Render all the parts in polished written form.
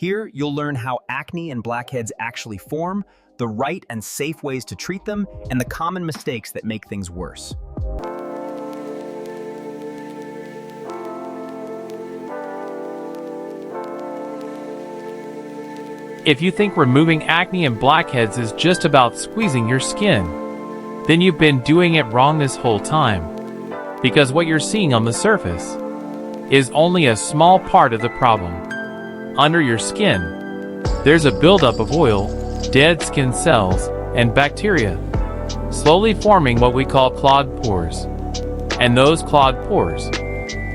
Here, you'll learn how acne and blackheads actually form, the right and safe ways to treat them, and the common mistakes that make things worse. If you think removing acne and blackheads is just about squeezing your skin, then you've been doing it wrong this whole time. Because what you're seeing on the surface is only a small part of the problem. Under your skin, there's a buildup of oil, dead skin cells, and bacteria, slowly forming what we call clogged pores. And those clogged pores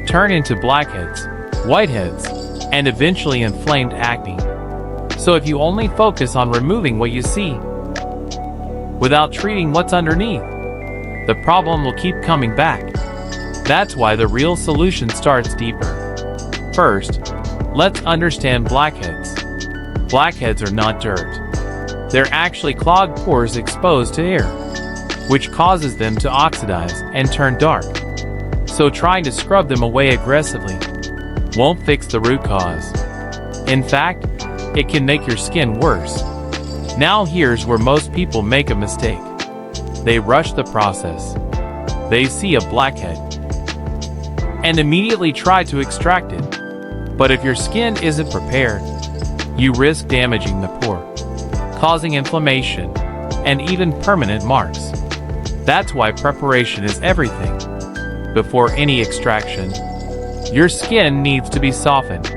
turn into blackheads, whiteheads, and eventually inflamed acne. So if you only focus on removing what you see, without treating what's underneath, the problem will keep coming back. That's why the real solution starts deeper. First, let's understand blackheads. Blackheads are not dirt. They're actually clogged pores exposed to air, which causes them to oxidize and turn dark. So trying to scrub them away aggressively won't fix the root cause. In fact, it can make your skin worse. Now here's where most people make a mistake. They rush the process. They see a blackhead and immediately try to extract it. But if your skin isn't prepared, you risk damaging the pore, causing inflammation, and even permanent marks. That's why preparation is everything. Before any extraction, your skin needs to be softened.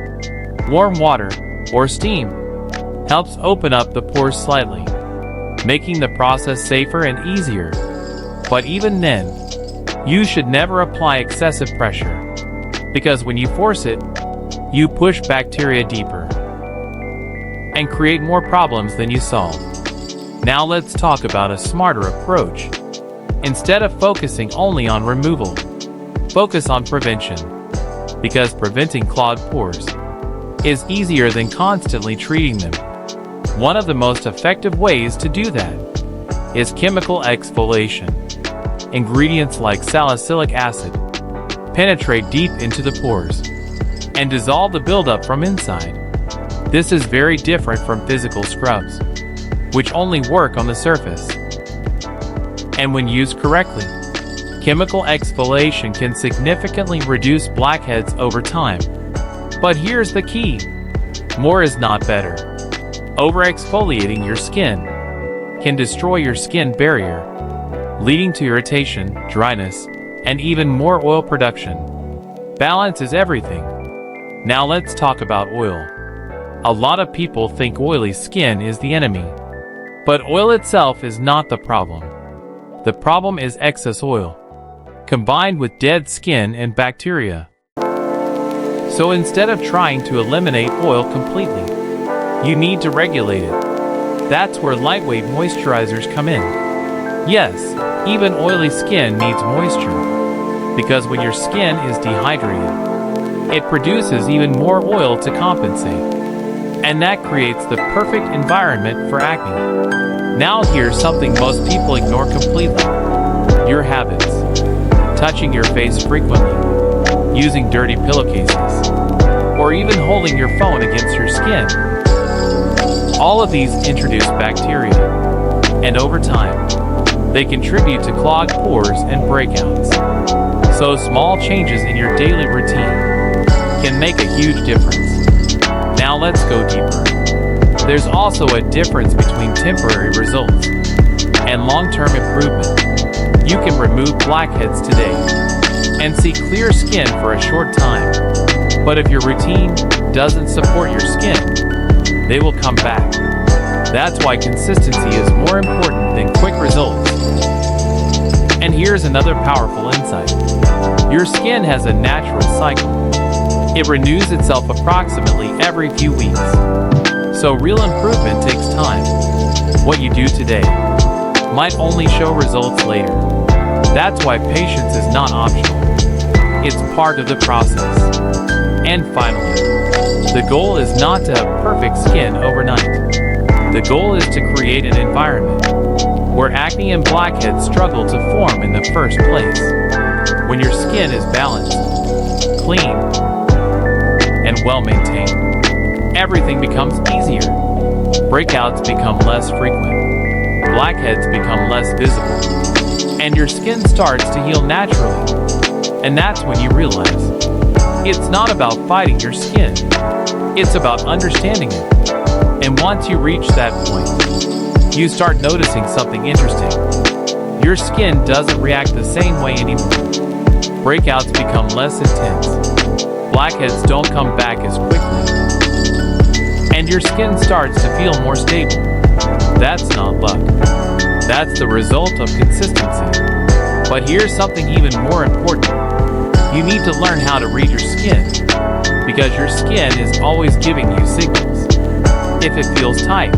Warm water or steam helps open up the pores slightly, making the process safer and easier. But even then, you should never apply excessive pressure, because when you force it, you push bacteria deeper and create more problems than you solve. Now let's talk about a smarter approach. Instead of focusing only on removal, focus on prevention, because preventing clogged pores is easier than constantly treating them. One of the most effective ways to do that is chemical exfoliation. Ingredients like salicylic acid penetrate deep into the pores and dissolve the buildup from inside. This is very different from physical scrubs, which only work on the surface. And when used correctly, chemical exfoliation can significantly reduce blackheads over time. But here's the key: more is not better. Over-exfoliating your skin can destroy your skin barrier, leading to irritation, dryness, and even more oil production. Balance is everything. Now let's talk about oil. A lot of people think oily skin is the enemy, but oil itself is not the problem. The problem is excess oil, combined with dead skin and bacteria. So instead of trying to eliminate oil completely, you need to regulate it. That's where lightweight moisturizers come in. Yes, even oily skin needs moisture, because when your skin is dehydrated, it produces even more oil to compensate. And that creates the perfect environment for acne. Now here's something most people ignore completely: your habits. Touching your face frequently, using dirty pillowcases, or even holding your phone against your skin. All of these introduce bacteria, and over time, they contribute to clogged pores and breakouts. So small changes in your daily routine can make a huge difference. Now let's go deeper. There's also a difference between temporary results and long-term improvement. You can remove blackheads today and see clear skin for a short time. But if your routine doesn't support your skin, they will come back. That's why consistency is more important than quick results. And here's another powerful insight. Your skin has a natural cycle. It renews itself approximately every few weeks. So real improvement takes time. What you do today might only show results later. That's why patience is not optional. It's part of the process. And finally, the goal is not to have perfect skin overnight. The goal is to create an environment where acne and blackheads struggle to form in the first place. When your skin is balanced, clean, and well maintained, everything becomes easier. Breakouts become less frequent. Blackheads become less visible. And your skin starts to heal naturally. And that's when you realize it's not about fighting your skin. It's about understanding it. And once you reach that point, you start noticing something interesting. Your skin doesn't react the same way anymore. Breakouts become less intense. Blackheads don't come back as quickly. And your skin starts to feel more stable. That's not luck. That's the result of consistency. But here's something even more important. You need to learn how to read your skin, because your skin is always giving you signals. If it feels tight,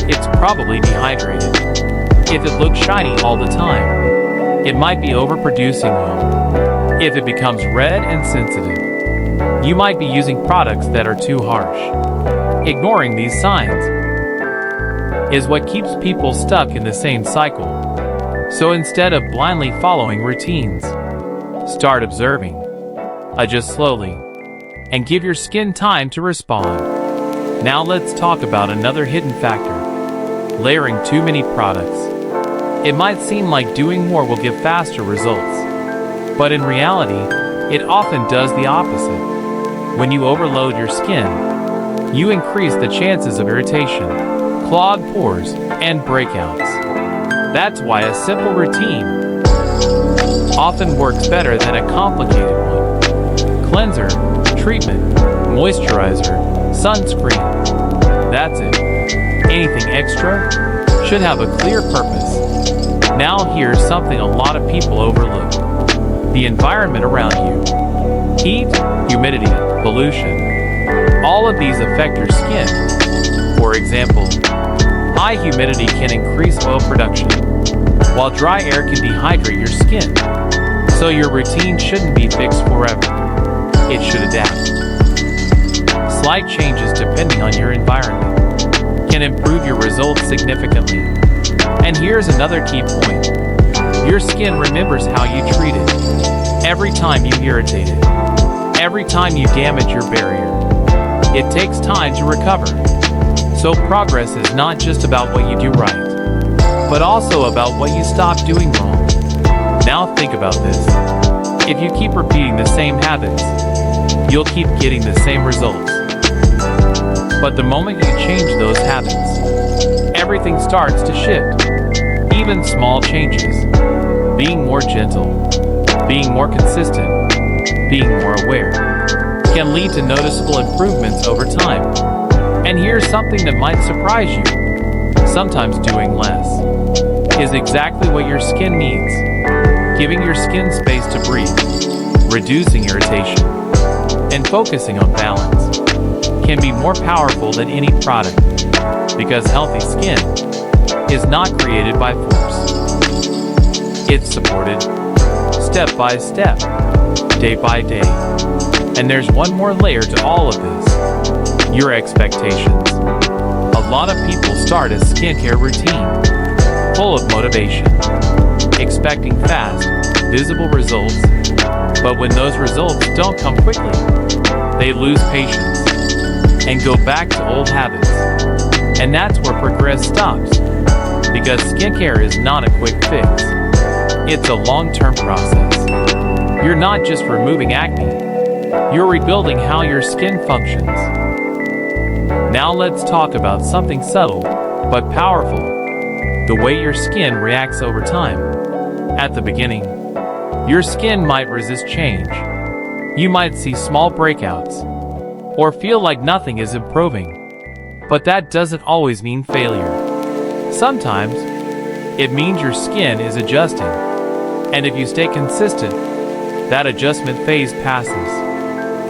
it's probably dehydrated. If it looks shiny all the time, it might be overproducing oil. If it becomes red and sensitive, you might be using products that are too harsh. Ignoring these signs is what keeps people stuck in the same cycle. So instead of blindly following routines, start observing, adjust slowly, and give your skin time to respond. Now let's talk about another hidden factor: layering too many products. It might seem like doing more will give faster results, but in reality, it often does the opposite. When you overload your skin, you increase the chances of irritation, clogged pores, and breakouts. That's why a simple routine often works better than a complicated one. Cleanser, treatment, moisturizer, sunscreen. That's it. Anything extra should have a clear purpose. Now here's something a lot of people overlook: the environment around you. Heat, humidity, pollution. All of these affect your skin. For example, high humidity can increase oil production, while dry air can dehydrate your skin. So your routine shouldn't be fixed forever. It should adapt. Slight changes depending on your environment can improve your results significantly. And here's another key point: your skin remembers how you treat it. Every time you irritate it, every time you damage your barrier, it takes time to recover. So progress is not just about what you do right, but also about what you stop doing wrong. Now think about this. If you keep repeating the same habits, you'll keep getting the same results. But the moment you change those habits, everything starts to shift. Even small changes, being more gentle, being more consistent, being more aware, can lead to noticeable improvements over time. And here's something that might surprise you: sometimes doing less is exactly what your skin needs. Giving your skin space to breathe, reducing irritation, and focusing on balance can be more powerful than any product, because healthy skin is not created by force. It's supported step by step, day by day. And there's one more layer to all of this: your expectations. A lot of people start a skincare routine full of motivation, expecting fast, visible results. But when those results don't come quickly, they lose patience and go back to old habits. And that's where progress stops, because skincare is not a quick fix. It's a long-term process. You're not just removing acne, you're rebuilding how your skin functions. Now let's talk about something subtle but powerful: the way your skin reacts over time. At the beginning, your skin might resist change. You might see small breakouts, or feel like nothing is improving. But that doesn't always mean failure. Sometimes, it means your skin is adjusting. And if you stay consistent, that adjustment phase passes,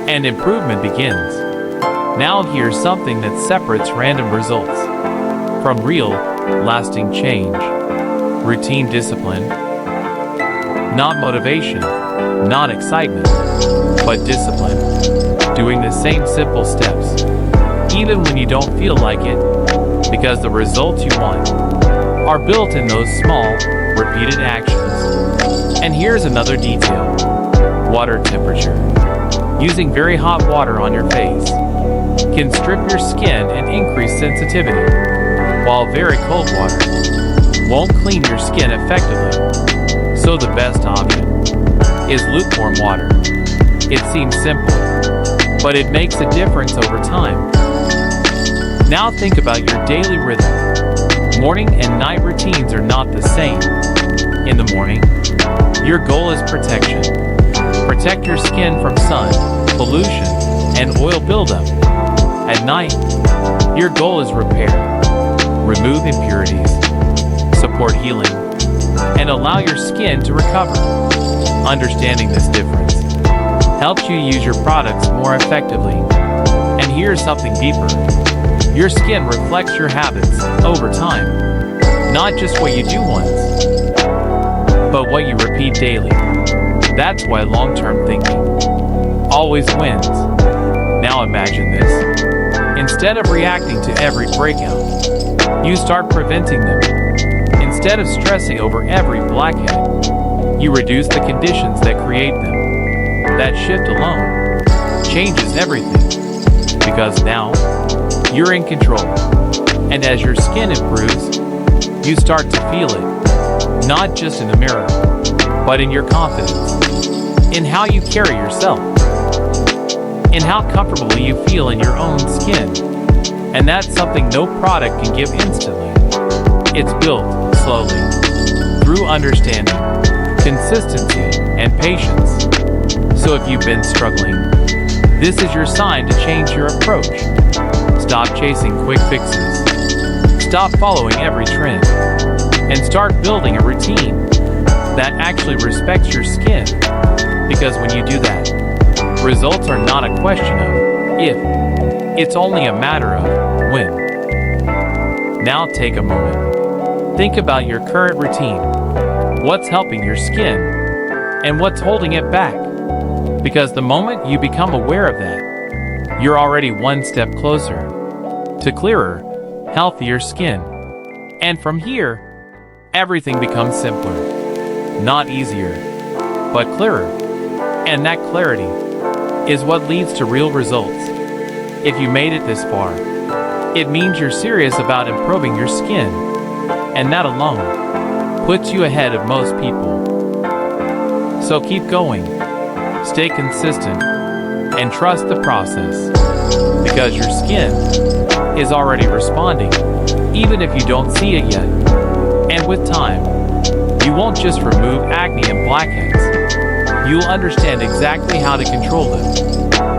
and improvement begins. Now here's something that separates random results from real, lasting change: routine discipline. Not motivation, not excitement, but discipline. Doing the same simple steps, even when you don't feel like it, because the results you want are built in those small, repeated actions. And here's another detail: water temperature. Using very hot water on your face can strip your skin and increase sensitivity, while very cold water won't clean your skin effectively. So the best option is lukewarm water. It seems simple, but it makes a difference over time. Now think about your daily rhythm. Morning and night routines are not the same. In the morning, your goal is protection. Protect your skin from sun, pollution, and oil buildup. At night, your goal is repair. Remove impurities, support healing, and allow your skin to recover. Understanding this difference helps you use your products more effectively. And here's something deeper. Your skin reflects your habits over time. Not just what you do once, but what you repeat daily. That's why long-term thinking always wins. Now imagine this. Instead of reacting to every breakout, you start preventing them. Instead of stressing over every blackhead, you reduce the conditions that create them. That shift alone changes everything, because now you're in control. And as your skin improves, you start to feel it, not just in the mirror, but in your confidence, in how you carry yourself, in how comfortable you feel in your own skin. And that's something no product can give instantly. It's built slowly, through understanding, consistency, and patience. So if you've been struggling, this is your sign to change your approach. Stop chasing quick fixes. Stop following every trend. And start building a routine that actually respects your skin. Because when you do that, results are not a question of if, it's only a matter of when. Now take a moment. Think about your current routine. What's helping your skin? And what's holding it back? Because the moment you become aware of that, you're already one step closer to clearer, healthier skin. And from here, everything becomes simpler. Not easier, but clearer. And that clarity is what leads to real results. If you made it this far, it means you're serious about improving your skin. And that alone puts you ahead of most people. So keep going, stay consistent, and trust the process. Because your skin is already responding, even if you don't see it yet. And with time, you won't just remove acne and blackheads. You'll understand exactly how to control them.